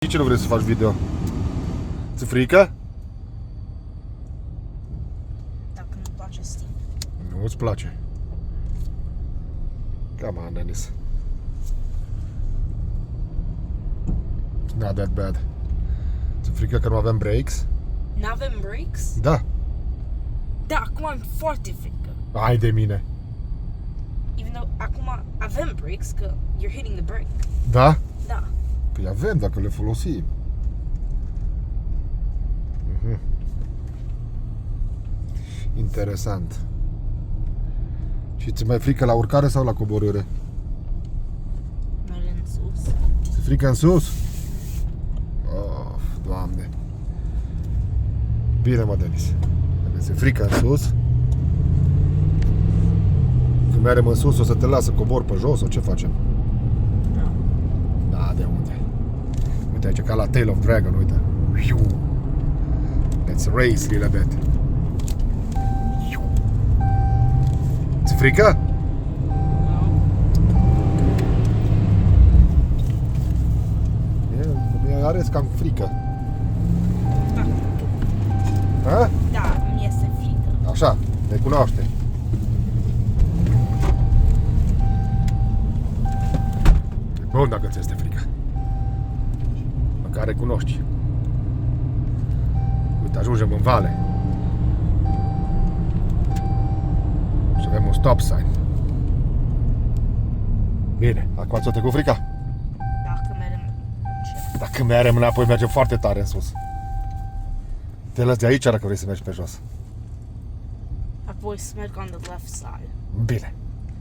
De ce nu vrei să faci video? Ți-e frică? Dacă nu-mi place Steve. Nu îți place. Come on, Dennis. It's not that bad. Ți-e frică că nu avem brakes? N-avem brakes? Da. Da, acum am foarte frică. Hai de mine. Even though acum avem brakes, că you're hitting the brake. Da? Da. Păi avem dacă le folosim. Interesant. Și ți mai frică la urcare sau la coborâre? Merg în sus. Ți-e frică în sus? Of, Doamne. Bine, mă, Denis. Dacă ți-e frică în sus, când mergem în sus, o să te lasă cobor pe jos sau ce facem? Da. Da, de unde? Uite aici, ca la Tail of Dragon, uite. Let's race a little bit. Ți-e frică? Mi are cam frică. Da. Ha? Da, mi este frică. Așa, ne cunoaște. E bun dacă ți este frică. Măcar recunoști. Uite, ajungem în vale. Și avem un stop sign. Bine, acum ți-o trecut frica? Dacă mergem încet. Dacă mergem înapoi, mergem foarte tare în sus. Te las de aici dacă vrei să mergi pe jos. Apoi să merg on the left side. Bine.